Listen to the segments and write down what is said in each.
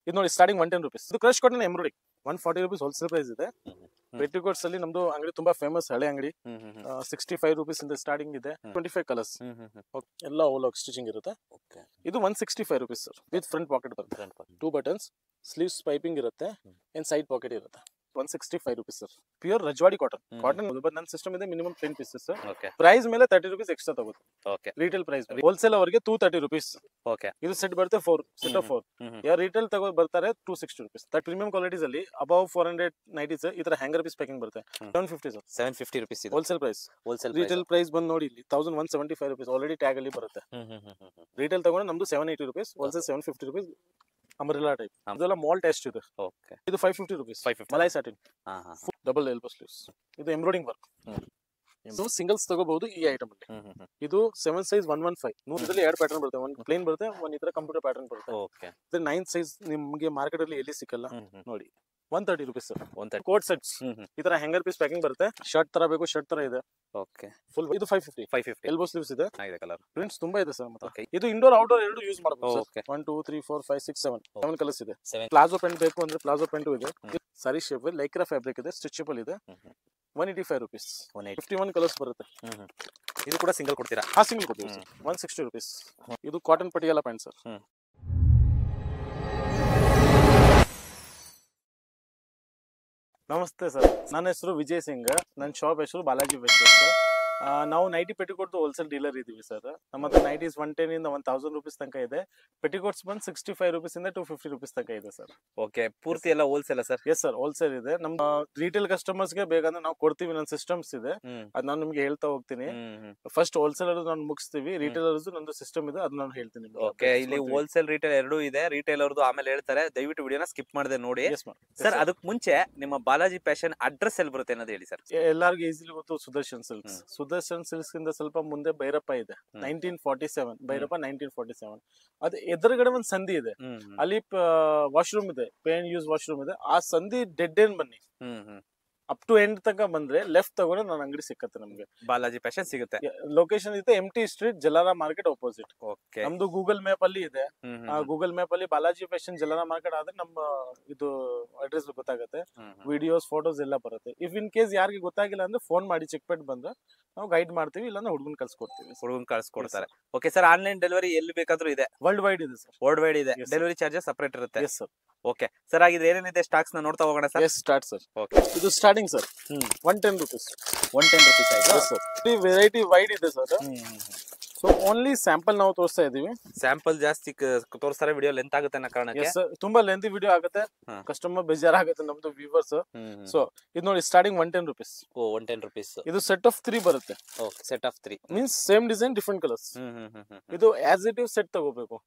ಇದು ನೋಡಿ starting 110 rupees. ಇದು crush cotton embroidering 140 rupees wholesale price ಇದೆ. ಪೆಟಿಕೋಟ್ಸ್ ಅಲ್ಲಿ ನಮ್ದು ಅಂಗಡಿ ತುಂಬಾ ಫೇಮಸ್, ಹಳೆ ಅಂಗಡಿ. 65 rupees ಇಂದ ಸ್ಟಾರ್ಟಿಂಗ್ ಇದೆ. 25 ಕಲರ್ಸ್ ಎಲ್ಲ ಓಲ್ ಸ್ಟಿಚಿಂಗ್ ಇರುತ್ತೆ. ಇದು 165 rupees sir. With front pocket ಬರುತ್ತೆ, 2 buttons, ಸ್ಲೀವ್ಸ್ ಪೈಪಿಂಗ್ ಇರುತ್ತೆ, ಅಂಡ್ ಸೈಡ್ ಪಾಕೆಟ್ ಇರುತ್ತೆ. 165 rupees sir. Pure Rajwadi cotton. ನನ್ನ ಸಿಸ್ಟಮ್ ಇದೆ ಮಿನಿಮಮ್ 10 pieces ಸರ್. ಪ್ರೈಸ್ ಮೇಲೆ 30 rupees ಎಕ್ಸ್ಟ್ರಾ ತಗೋದು. ರಿಟೇಲ್ ಪ್ರೈಸ್ ಹೋಲ್ಸೇಲ್ ಅವರಿಗೆ 230 rupees. ಇದು ಸೆಟ್ ಬರುತ್ತೆ 4 ಸೆಟ್ ಆಫ್ 4. ಯಾರು ರಿಟೇಲ್ ತಗೋ ಬರ್ತಾರೆ 260 rupees. ದಟ್ ಪ್ರೀಮಿಯಂ ಕ್ವಾಲಿಟೀಸ್ ಅಲ್ಲಿ ಅಬೌವ್ 490 ಸರ್. ಈ ತರ ಹ್ಯಾಂಗರ್ ಪೀಸ್ ಪ್ಯಾಕಿಂಗ್ ಬರುತ್ತೆ 750 sir. 750 rupees wholesale price. Retail price ಬಂದು ನೋಡಿ ಇಲ್ಲಿ 1175 rupees ಆಲ್ರೆಡಿ ಟ್ಯಾಗ್ ಅಲ್ಲಿ ಬರುತ್ತೆ. ರಿಟೇಲ್ ತಗೊಂಡ್ರೆ ನಮ್ದು 780 rupees, wholesale 750 rupees. Umbrella type ಇದೆಲ್ಲ ಮಾಲ್ ಟೆಸ್ಟ್ ಇದೆ. ಇದು 550 rupees. Malai satin double elbow sleeves. ಇದು ಎಂಬ್ರಾಯ್ಡಿಂಗ್ ವರ್ಕ್. ಇದು ಸಿಂಗಲ್ಸ್ ತಗೋಬಹುದು ಈ ಐಟಮ್ ಅಲ್ಲಿ. ಇದು 7 size 115. ಇದರಲ್ಲಿ 2 ಪ್ಯಾಟರ್ನ್ ಬರುತ್ತೆ, ಒಂದು ಪ್ಲೇನ್ ಬರುತ್ತೆ, ಒಂದು ಈ ತರ ಕಂಪ್ಯೂಟರ್ ಪ್ಯಾಟರ್ನ್ ಬರುತ್ತೆ. ಇದು 9 size ನಿಮಗೆ ಮಾರ್ಕೆಟ್ ಅಲ್ಲಿ ಎಲ್ಲಿ ಸಿಕ್ಕಲ್ಲ ನೋಡಿ. 130 rupees ಸರ್. ಕೋಟ್ ಸೆಟ್ಸ್ ಈ ತರ ಹ್ಯಾಂಗರ್ ಪೀಸ್ ಪ್ಯಾಕಿಂಗ್ ಬರುತ್ತೆ. ಶರ್ಟ್ ತರ ಬೇಕು, ಶರ್ಟ್ ತರ ಇದೆ. ಫುಲ್ ಇದು 550 ಎಲ್ಬೋ ಸ್ಲೀವ್ಸ್ ಇದೆ. ಕಲರ್ ಪ್ರಿಂಟ್ಸ್ ತುಂಬಾ ಇದೆ ಸರ್. ಮತ್ತೆ ಇದು ಇಂಡೋರ್ ಔಟ್ಡೋರ್ ಎರಡು ಯೂಸ್ ಮಾಡಬಹುದು. 1 2 3 4 5 6 7 ಕಲರ್ಸ್ ಇದೆ. ಪ್ಲಾಜೋ ಪ್ಯಾಂಟ್ ಬೇಕು ಅಂದ್ರೆ ಪ್ಲಾಜೋ ಪ್ಯಾಂಟ್ ಇದೆ. ಸಾರಿ ಶೇಪ್ ಲೈಕ್ರಾ ಫ್ಯಾಬ್ರಿಕ್ ಇದೆ, ಸ್ಟ್ರೆಚಬಲ್ ಇದೆ. 185 rupees. 51 ಕಲರ್ಸ್ ಬರುತ್ತೆ. ಇದು ಕೂಡ ಸಿಂಗಲ್ ಕೊಡ್ತೀರಾ? ಸಿಂಗಲ್ ಕೊಡ್ತೀವಿ ಸರ್. 160 rupees. ಇದು ಕಾಟನ್ ಪಟಿಯಾಲ ಪ್ಯಾಂಟ್ ಸರ್. ನಮಸ್ತೆ ಸರ್, ನನ್ನ ಹೆಸರು ವಿಜಯ್ ಸಿಂಗ್. ನನ್ನ ಶಾಪ್ ಹೆಸರು ಬಾಲಾಜಿ ವೆಸ್ಟರ್ಸ್. ನಾವು ನೈಟಿ ಪೆಟಿಕೋಟ್ ಹೋಲ್ಸೇಲ್ ಡೀಲರ್ ಇದೀವಿ ಸರ್. ನಮ್ಮ ಹತ್ರ ನೈಟೀಸ್ 110 ಇಂದ 1000 rupees ತನಕ ಇದೆ. ಪೆಟಿಕೋಟ್ಸ್ ಬಂದು 65 rupees ಇಂದ 250 rupees ತನಕ ಇದೆ ಸರ್. ಪೂರ್ತಿ ಎಲ್ಲ wholesale sir? Yes sir, wholesale ಇದೆ. ನಮ್ಮ ರಿಟೇಲ್ ಕಸ್ಟಮರ್ಸ್ ಗೆ ಬೇಕಂದ್ರೆ ನಾವು ಕೊಡ್ತೀವಿ. ನನ್ನ ಸಿಸ್ಟಮ್ಸ್ ಇದೆ, ಅದ್ ನಾನು ನಿಮ್ಗೆ ಹೇಳ್ತಾ ಹೋಗ್ತೀನಿ. ಫಸ್ಟ್ ಹೋಲ್ಸೇಲರ್ ನಾನು ಮುಗಿಸ್ತೀವಿ, ರಿಟೇಲರ್ಸ್ ನಂದು ಸಿಸ್ಟಮ್ ಇದೆ, ಅದು ನಾನು ಹೇಳ್ತೀನಿ. ಇಲ್ಲಿ ಹೋಲ್ಸೇಲ್ ರಿಟೇಲ್ ಎರಡೂ ಇದೆ. ರಿಟೇಲ್ ಅವ್ರದ್ದು ಆಮೇಲೆ ಹೇಳ್ತಾರೆ. ದಯವಿಟ್ಟು ವಿಡಿಯೋನ ಸ್ಕಿಪ್ ಮಾಡದೆ ನೋಡಿ ಸರ್. ಅದಕ್ಕೆ ಮುಂಚೆ ನಿಮ್ಮ ಬಾಲಾಜಿ ಫ್ಯಾಷನ್ ಅಡ್ರೆಸ್ ಎಲ್ಲಿ ಬರುತ್ತೆ ಅನ್ನೋದು ಹೇಳಿ ಸರ್. ಎಲ್ಲರಿಗೂ ಈಸಿಲಿ ಗೊತ್ತು, ಸುದರ್ಶನ್ ಸಿಲ್ಕ್ಸ್. ಸುದರ್ಶನ್ ಸಿಲ್ಕ್ಸ್ ಇಂದ ಸ್ವಲ್ಪ ಮುಂದೆ ಭೈರಪ್ಪ ಇದೆ, 1947 ಭೈರಪ್ಪ 1947. ಅದು ಎದುರುಗಡೆ ಒಂದು ಸಂಧಿ ಇದೆ, ಅಲ್ಲಿ ವಾಶ್ರೂಮ್ ಇದೆ, ಪೇನ್ ಯೂಸ್ ವಾಶ್ರೂಮ್ ಇದೆ. ಆ ಸಂಧಿ ಡೆಡ್ ಎಂಡ್ ಬನ್ನಿ, ಅಪ್ ಟು ಎಂಡ್ ತನಕ ಬಂದ್ರೆ ಲೆಫ್ಟ್ ತಗೊಂಡ್ರೆ ನನ್ನ ಅಂಗಡಿ ಸಿಕ್ಕತ್ತೆ ನಮ್ಗೆ. ಬಾಲಾಜಿ ಫ್ಯಾಷನ್ ಸಿಗುತ್ತೆ. ಲೊಕೇಶನ್ ಇದೆ MT ಸ್ಟ್ರೀಟ್, ಜಲಾರಾ ಮಾರ್ಕೆಟ್ ಅಪೋಸಿಟ್. ನಮ್ದು ಗೂಗಲ್ ಮ್ಯಾಪ್ ಅಲ್ಲಿ ಇದೆ. ಗೂಗಲ್ ಮ್ಯಾಪ್ ಅಲ್ಲಿ ಬಾಲಾಜಿ ಫ್ಯಾಷನ್ ಜಲಾರಾ ಮಾರ್ಕೆಟ್ ಆದ್ರೆ ನಮ್ಮ ಇದು ಅಡ್ರೆಸ್ ಗೊತ್ತಾಗುತ್ತೆ. ವಿಡಿಯೋಸ್ ಫೋಟೋಸ್ ಎಲ್ಲ ಬರುತ್ತೆ. ಇಫ್ ಇನ್ ಕೇಸ್ ಯಾರಿಗೆ ಗೊತ್ತಾಗಿಲ್ಲ ಅಂದ್ರೆ ಫೋನ್ ಮಾಡಿ ಚಿಕ್ಕಪೇಟ್ ಬಂದ್ರೆ ನಾವು ಗೈಡ್ ಮಾಡ್ತೀವಿ, ಇಲ್ಲಾಂದ್ರೆ ಹುಡುಗನ್ ಕಳ್ಸಿಕೊಡ್ತೀವಿ. ಹುಡುಗನ್ ಕಳ್ಸಿಕೊಡ್ತಾರೆ. ಓಕೆ ಸರ್, ಆನ್ಲೈನ್ ಡೆಲಿವರಿ ಎಲ್ಲಿ ಬೇಕಾದ್ರೂ ಇದೆ? ವರ್ಲ್ಡ್ ವೈಡ್ ಇದೆ ಸರ್. ವರ್ಲ್ಡ್ ವೈಡ್ ಇದೆ. ಡೆಲಿವರಿ ಚಾರ್ಜಸ್ ಸಪರೇಟ್ ಇರುತ್ತೆ? Yes sir. ಓಕೆ ಸರ್, ಹಾಗಿದ್ರೆ ಏನೇನಿದೆ ಸ್ಟಾಕ್ಸ್ ನ ನೋಡ್ತಾ ಹೋಗೋಣ sir. Yes start sir. Okay, ಇದು ಸ್ಟಾರ್ಟಿಂಗ್ ಸರ್ 110 rupees. 110 rupees ಆಯ್ತಾ ಸರ್? ಈ ವೆರೈಟಿ ವೈಡ್ ಇದೆ ಸರ್. ಸೊ ಓನ್ಲಿ ಸ್ಯಾಂಪಲ್ ನಾವು ತೋರಿಸ್ತಾ ಇದೀವಿ. ಸ್ಯಾಂಪಲ್ ಜಾಸ್ತಿ ತೋರಿಸ್ತಾರೆ, ವಿಡಿಯೋ ಲೆಂತ್ ಆಗುತ್ತೆ ಅನ್ನೋ ಕಾರಣಕ್ಕೆ. ತುಂಬಾ ಲೆಂತ್ ವಿಡಿಯೋ ಆಗುತ್ತೆ, ಕಸ್ಟಮರ್ ಬೇಜಾರಾಗುತ್ತೆ ನಮ್ದು ವ್ಯೂವರ್ಸ್. ಸೊ ಇದು ನೋಡಿ ಸ್ಟಾರ್ಟಿಂಗ್ 110 rupees. 110 rupees. ಇದು ಸೆಟ್ ಆಫ್ 3 ಬರುತ್ತೆ. Set of 3 means same design different colours. ಇದು ಆಸ್ ಇಟ್ ಇಸ್ ಸೆಟ್ ತಗೋಬೇಕು.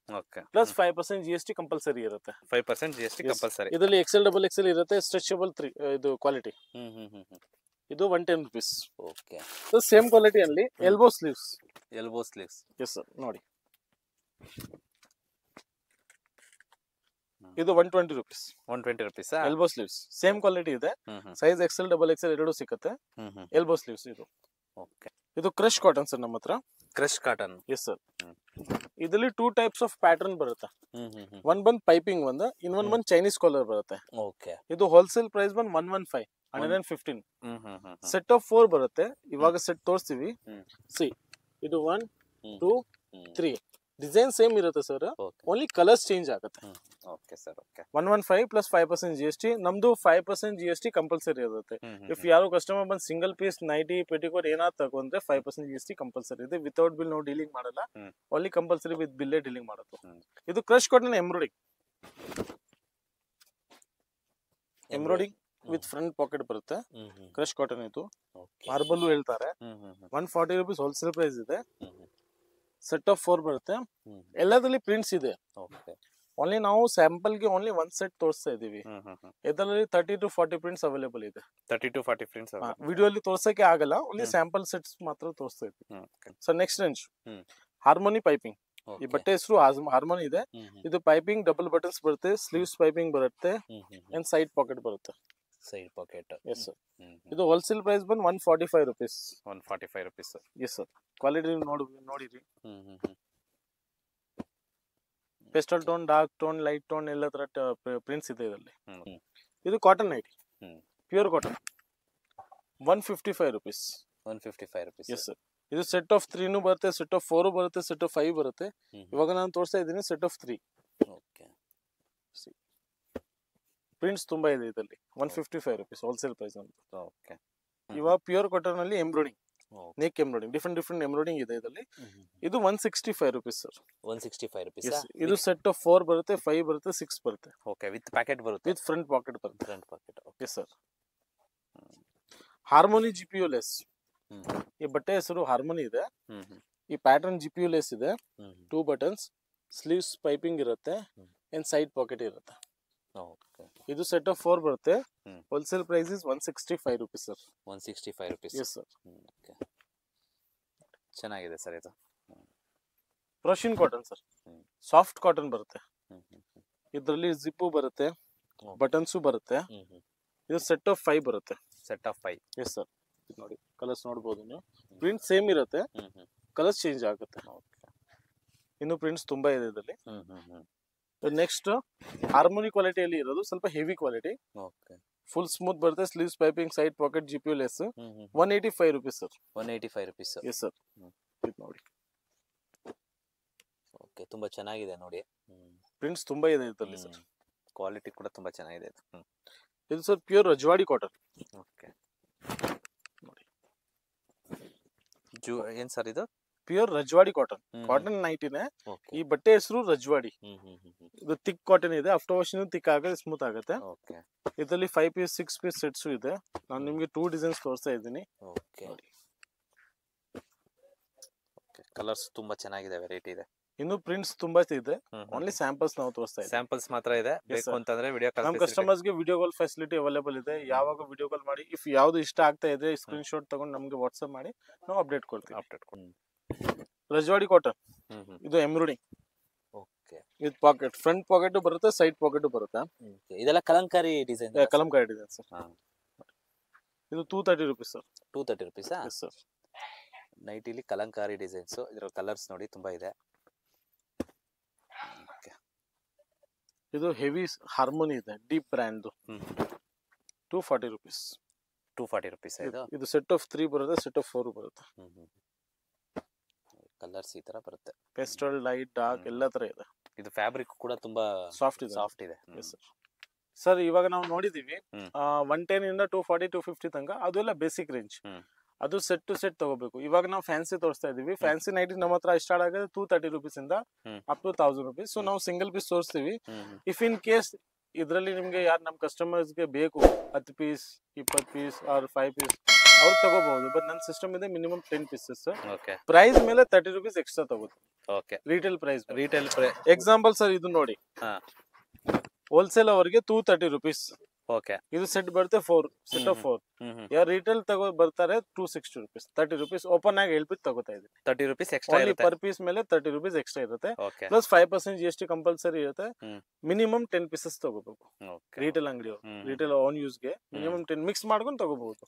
ಪ್ಲಸ್ 5% GST ಕಂಪಲ್ಸರಿ ಇರುತ್ತೆ. 5% GST ಕಂಪಲ್ಸರಿ. ಇದರಲ್ಲಿ XL XXL ಇರುತ್ತೆ, ಸ್ಟ್ರೆಚಬಲ್ 3 ಇದು ಕ್ವಾಲಿಟಿ. ಇದು 110 rupees. ಓಕೆ, ಸೇಮ್ ಕ್ವಾಲಿಟಿ ಅಲ್ಲಿ elbow sleeves. Elbow sleeves. Yes sir, ನೋಡಿ ಇದು 120 rupees. 120 rupees elbow sleeves. Same quality ಇದೆ, ಸೈಜ್ XL XXL ಎರಡು ಸಿಗುತ್ತೆ. ಎಲ್ಬೋ ಸ್ಲೀವ್ಸ್ ಇದು. ಓಕೆ, ಇದು ಕ್ರಶ್ ಕಾಟನ್ ಸರ್ ನಮ್ಮ ಹತ್ರ. Crush cotton. Yes sir. ಇದರಲ್ಲಿ 2 types ಆಫ್ ಪ್ಯಾಟರ್ನ್ ಬರುತ್ತೆ. ಒಂದ್ ಬಂದ್ ಪೈಪಿಂಗ್, ಇನ್ನೊಂದ್ ಬಂದ್ ಚೈನೀಸ್ ಕಾಲರ್ ಬರುತ್ತೆ. ಓಕೆ, ಇದು ಹೋಲ್ಸೇಲ್ ಪ್ರೈಸ್ ಬಂದ್ 115 ಸೆಟ್ ಆಫ್ 4 ಬರುತ್ತೆ. ಇವಾಗ ಸೆಟ್ ತೋರಿಸ್ತೀವಿ. ಸಿ, ಇದು 1 2 3 ಡಿಸೈನ್ ಸೇಮ್ ಇರುತ್ತೆ ಸರ್, ಓನ್ಲಿ ಕಲರ್ಸ್ ಚೇಂಜ್ ಆಗುತ್ತೆ. Okay sir. Okay, 115 plus 5% GST. ನಮ್ದು 5% GST ಕಂಪಲ್ಸರಿ ಇರುತ್ತೆ. ಇಫ್ ಯಾರು ಕಸ್ಟಮರ್ ಬಂದ್ ಸಿಂಗಲ್ ಪೀಸ್ ನೈಟಿ ಪೆಟಿಕೋಟ್ ಏನಾದ್ರು ತಗೊಂಡ್ರೆ 5% GST ಕಂಪಲ್ಸರಿ ಇದೆ. ವಿತೌಟ್ ಬಿಲ್ ನಾವು ಡೀಲಿಂಗ್ ಮಾಡಲ್ಲ, ಓನ್ಲಿ ಕಂಪಲ್ಸರಿ ವಿತ್ ಬಿಲ್ಲೇ ಡೀಲಿಂಗ್ ಮಾಡೋದು. ಇದು crush cotton embroidering with front pocket ಬರುತ್ತೆ. ಕ್ರಶ್ ಕಾಟನ್ ಇದು ಮಾರ್ಬಲ್ ಹೇಳ್ತಾರೆ. 140 rupees ಹೋಲ್ಸೇಲ್ ಪ್ರೈಸ್ ಇದೆ. ಸೆಟ್ ಆಫ್ 4 ಬರುತ್ತೆ. ಎಲ್ಲದಲ್ಲಿ ಪ್ರಿಂಟ್ಸ್ ಇದೆ. ಓನ್ಲಿ ನಾವು ಸ್ಯಾಂಪಲ್ ಗೆ ಓನ್ಲಿ 1 ಸೆಟ್ ತೋರಿಸ್ತಾ ಇದೀವಿ. ಇದರಲ್ಲಿ 30 to 40 ಪ್ರಿಂಟ್ಸ್ ಅವೈಲೇಬಲ್ ಇದೆ. 30 to 40 ಪ್ರಿಂಟ್ಸ್ ವಿಡಿಯೋ ಅಲ್ಲಿ ತೋರ್ಸಕ್ಕೆ ಆಗಲ್ಲ, ಓನ್ಲಿ ಸ್ಯಾಂಪಲ್ ಸೆಟ್ಸ್ ಮಾತ್ರ ತೋರಿಸ್ತಾ ಇದೀವಿ. So next range harmony piping. ಈ ಬಟ್ಟೆ ಹೆಸರು ಹಾರ್ಮೋನಿ ಇದೆ. ಇದು ಪೈಪಿಂಗ್ ಡಬಲ್ ಬಟನ್ಸ್ ಬರುತ್ತೆ, ಸ್ಲೀವ್ಸ್ ಪೈಪಿಂಗ್ ಬರುತ್ತೆ, ಅಂಡ್ ಸೈಡ್ ಪಾಕೆಟ್ ಬರುತ್ತೆ. Side pocket. Yes sir. ಇದು ಹೋಲ್ಸೇಲ್ ಪ್ರೈಸ್ ಬಂದು 145 rupees. 145 rupees. Yes sir. Quality ನೋಡಿರಿ. Pastel tone, dark tone, light tone ಎಲ್ಲ ತರ ಪ್ರಿಂಟ್ಸ್ ಇದೆ ಇದರಲ್ಲಿ. ಹ್ಮ್. ಇದು cotton nightie, hmm. Pure cotton, 155 rupees. 155 rupees. Yes sir. ಇದು ಸೆಟ್ ಆಫ್ 3 ಬರುತ್ತೆ, ಸೆಟ್ ಆಫ್ 4 ಬರುತ್ತೆ, ಸೆಟ್ ಆಫ್ 5 ಬರುತ್ತೆ. ಇವಾಗ ನಾನು ತೋರಿಸ್ತಾ ಇದ್ದೀನಿ ಸೆಟ್ ಆಫ್ 3. ಓಕೆ. ಪ್ರಿಂಟ್ಸ್ ತುಂಬಾ ಇದೆ ಇದರಲ್ಲಿ. 155 rupees ಹೋಲ್ಸೇಲ್ ಪ್ರೈಸ್ ಅಂತ. ಓಕೆ. ಇವಾಗ ಪ್ಯೂರ್ ಕಾಟನ್ ಅಲ್ಲಿ embroidering, neck embroidering, different embroidering ಇದೆ ಇದರಲ್ಲಿ. ಇದು 165 rupees ಸರ್. 165 rupees. ಇದು ಸೆಟ್ ಆಫ್ 4 ಬರುತ್ತೆ, 5 ಬರುತ್ತೆ, 6 ಬರುತ್ತೆ. ಓಕೆ, ವಿತ್ ಪ್ಯಾಕೆಟ್ ಬರುತ್ತೆ. ವಿತ್ ಫ್ರಂಟ್ ಪಾಕೆಟ್ ಬರುತ್ತೆ. Front pocket. Yes sir. Harmony GPU less. ಈ ಬಟ್ಟೆ ಹೆಸರು ಹಾರ್ಮೋನಿ ಇದೆ. ಈ ಪ್ಯಾಟರ್ನ್ GPU ಲೆಸ್ ಇದೆ. 2 buttons, ಸ್ಲೀವ್ಸ್ ಪೈಪಿಂಗ್ ಇರುತ್ತೆ, ಅಂಡ್ ಸೈಡ್ ಪಾಕೆಟ್ ಇರುತ್ತೆ. ಓಕೆ. ಇದು ಸೆಟ್ ಆಫ್ 4 ಬರುತ್ತೆ. Wholesale price is 165 rupees sir. 165 rupees. Yes sir. Okay, ಚೆನ್ನಾಗಿದೆ ಸರ್ ಇದು. ಪ್ರಶಿಯನ್ ಕಾಟನ್ ಸರ್, ಸಾಫ್ಟ್ ಕಾಟನ್ ಬರುತ್ತೆ. ಇದರಲ್ಲಿ ಜಿಪ್ಪು ಬರುತ್ತೆ, ಬಟನ್ಸು ಬರುತ್ತೆ. ಇದು ಸೆಟ್ ಆಫ್ 5 ಬರುತ್ತೆ. Set of 5. Yes sir. ನೋಡಿ ಕಲರ್ಸ್ ನೋಡಬಹುದು ನೀವು. ಪ್ರಿಂಟ್ ಸೇಮ್ ಇರುತ್ತೆ, ಕಲರ್ಸ್ ಚೇಂಜ್ ಆಗುತ್ತೆ. ಇನ್ನು ಪ್ರಿಂಟ್ಸ್ ತುಂಬಾ ಇದೆ ಇದರಲ್ಲಿ. ನೆಕ್ಸ್ಟ್ ಹಾರ್ಮೋನಿ ಕ್ವಾಲಿಟಿಯಲ್ಲಿ ಇರೋದು ಸ್ವಲ್ಪ heavy quality. Okay. Full smooth ಬರುತ್ತೆ, sleeves piping, side pocket, GPU less. 185 rupees sir. 185 rupees. Yes sir. ಇದು ನೋಡಿ. ಓಕೆ, ತುಂಬಾ ಚೆನ್ನಾಗಿದೆ ನೋಡಿ. ಪ್ರಿಂಟ್ಸ್ ತುಂಬಾ ಇದೆ ಇದರಲ್ಲಿ ಸರ್. ಕ್ವಾಲಿಟಿ ಕೂಡ ತುಂಬಾ ಚೆನ್ನಾಗಿದೆ ಇದು. ಇದು sir pure Rajwadi cotton. Okay. ನೋಡಿ ಏನ್ ಸರ್ ಇದು? ಪ್ಯೂರ್ ರಜವಾಡಿ ಕಾಟನ್, ಕಾಟನ್ ನೈಟಿನೇ. ಈ ಬಟ್ಟೆ ಹೆಸರು ರಜವಾಡಿ. ಇದು ಥಿಕ್ ಕಾಟನ್ ಇದೆ, ಆಫ್ಟರ್ ವಾಶಿಂಗ್ ಥಿಕ್ ಆಗುತ್ತೆ, ಸ್ಮೂತ್ ಆಗುತ್ತೆ. ಇದರಲ್ಲಿ 5 ಪೀಸ್ 6 ಪೀಸ್ ಸೆಟ್ಸ್ ಇದೆ. ನಾನು ನಿಮ್ಗೆ 2 ಡಿಸೈನ್ಸ್ ತೋರಿಸ್ತಾ ಇದ್ದೀನಿ. ಕಲರ್ಸ್ ತುಂಬಾ ಚೆನ್ನಾಗಿದೆ, ವೆರೈಟಿ ಇದೆ. ಇನ್ನು ಪ್ರಿಂಟ್ಸ್ ತುಂಬಾ ಇದೆ. ಓನ್ಲಿ ಸ್ಯಾಂಪಲ್ಸ್ ನಾವು ತೋರಿಸ್ತಾ ಇದ್ದೀವಿ. ಸ್ಯಾಂಪಲ್ಸ್ ಮಾತ್ರ ಇದೆ. ಬೇಕು ಅಂತಂದ್ರೆ ವಿಡಿಯೋ ಕಾಲ್, ನಮ್ಮ ಕಸ್ಟಮರ್ಸ್ ಗೆ ವಿಡಿಯೋ ಕಾಲ್ ಫೆಸಿಲಿಟಿ ಅವೈಲೇಬಲ್ ಇದೆ. ಯಾವಾಗ ವಿಡಿಯೋ ಕಾಲ್ ಮಾಡಿ, ಇಫ್ ಯಾವ್ದು ಇಷ್ಟ ಆಗ್ತಾ ಇದೆ ಸ್ಕ್ರೀನ್ ಶಾಟ್ ತಗೊಂಡು ನಮ್ಗೆ ವಾಟ್ಸ್ಆಪ್ ಮಾಡಿ ನಾವು ಅಪ್ಡೇಟ್ ಕೊಡ್ತೀವಿ. ರಜವಾಡಿ ಕಾಟನ್, ಇದು embroidering. Okay. With pocket, front pocket ಬರುತ್ತೆ, ಸೈಡ್ ಪಾಕೆಟ್ ಬರುತ್ತೆ. ಇದೆಲ್ಲ Kalamkari design. Kalamkari design sir. ಇದು 230 rupees sir. 230 rupees. Yes sir. ನೈಟಿಲಿ ಕಲಂಕಾರಿ ಡಿಸೈನ್ಸ್. ಇದರ ಕಲರ್ಸ್ ನೋಡಿ ತುಂಬಾ ಇದೆ. ಇದು ಹೆವಿ ಹಾರ್ಮೋನಿ ಇದೆ, ಡೀಪ್ ಬ್ರ್ಯಾಂಡ್. 240 rupees. 240 rupees ಇದು. ಇದು ಸೆಟ್ ಆಫ್ 3 ಬರುತ್ತೆ, ಸೆಟ್ ಆಫ್ 4 ಬರುತ್ತೆ. ಕಲರ್ಸ್ ಈ ತರ ಬರುತ್ತೆ. ಪೆಸ್ಟಲ್, ಲೈಟ್, ಡಾರ್ಕ್ ಎಲ್ಲ ತರ ಇದೆ. ಇದು ಫ್ಯಾಬ್ರಿಕ್ ಕೂಡ ತುಂಬಾ ಸಾಫ್ಟ್ ಇದೆ. ಸಾಫ್ಟ್ ಇದೆ. ಸರ್ ಇವಾಗ ನಾವು ನೋಡಿದೀವಿ 110 ಇಂದ 240 250 ತನಕ. ಅದೆಲ್ಲ ಬೇಸಿಕ್ ರೇಂಜ್. ಅದು ಸೆಟ್ ಟು ಸೆಟ್ ತಗೋಬೇಕು. ಇವಾಗ ನಾವು ಫ್ಯಾನ್ಸಿ ತೋರಿಸ್ತಾ ಇದೀವಿ. ಫ್ಯಾನ್ಸಿ ನೈಟಿ ನಮ್ಮ ಹತ್ರ ಸ್ಟಾರ್ಟ್ ಆಗೋದು 230 rupees ಇಂದ ಅಪ್ ಟು 1000 rupees. ಸೊ ನಾವು ಸಿಂಗಲ್ ಪೀಸ್ ತೋರಿಸ್ತೀವಿ. ಇಫ್ ಇನ್ ಕೇಸ್ ಇದರಲ್ಲಿ ನಿಮ್ಗೆ ಯಾರು ನಮ್ಮ ಕಸ್ಟಮರ್ಸ್ ಗೆ ಬೇಕು 10 ಪೀಸ್ 20 ಪೀಸ್ ಆರ್ 5 ಪೀಸ್ ಅವ್ರು ತಗೋಬಹುದು. ಬಟ್ ನನ್ನ ಸಿಸ್ಟಮ್ ಇದೆ ಮಿನಿಮಮ್ 10 pieces. ಪ್ರೈಸ್ ಮೇಲೆ 30 rupees ಎಕ್ಸ್ಟ್ರಾ ತಗೋತೀವಿ. Okay. Retail price. Example sir ಇದು ನೋಡಿ, ಹೋಲ್ಸೇಲ್ ಅವರಿಗೆ 230 rupees. ಓಕೆ. ಇದು ಸೆಟ್ ಬರುತ್ತೆ 4, ಸೆಟ್ ಆಫ್ 4. ಯಾರು ರಿಟೇಲ್ ತಗೋ ಬರ್ತಾರೆ 260 rupees. 30 rupees ಓಪನ್ ಆಗಿ ಹೇಳ್ಬಿಟ್ಟು ತಗೋತಾ ಇದ್ದೀವಿ. 30 rupees ಎಕ್ಸ್ಟ್ರಾ ಇರುತ್ತೆ. ಪರ್ ಪೀಸ್ ಮೇಲೆ 30 rupees ಎಕ್ಸ್ಟ್ರಾ ಇರುತ್ತೆ. ಪ್ಲಸ್ 5% GST ಕಂಪಲ್ಸರಿ ಇರುತ್ತೆ. ಮಿನಿಮಮ್ 10 pieces ತಗೋಬೇಕು. ರಿಟೇಲ್ ಅಂಗಡಿ ರಿಟೇಲ್ ಓನ್ ಯೂಸ್ ಗೆ ಮಿನಿಮಮ್ 10 ಮಿಕ್ಸ್ ಮಾಡ್ಕೊಂಡು ತಗೋಬಹುದು.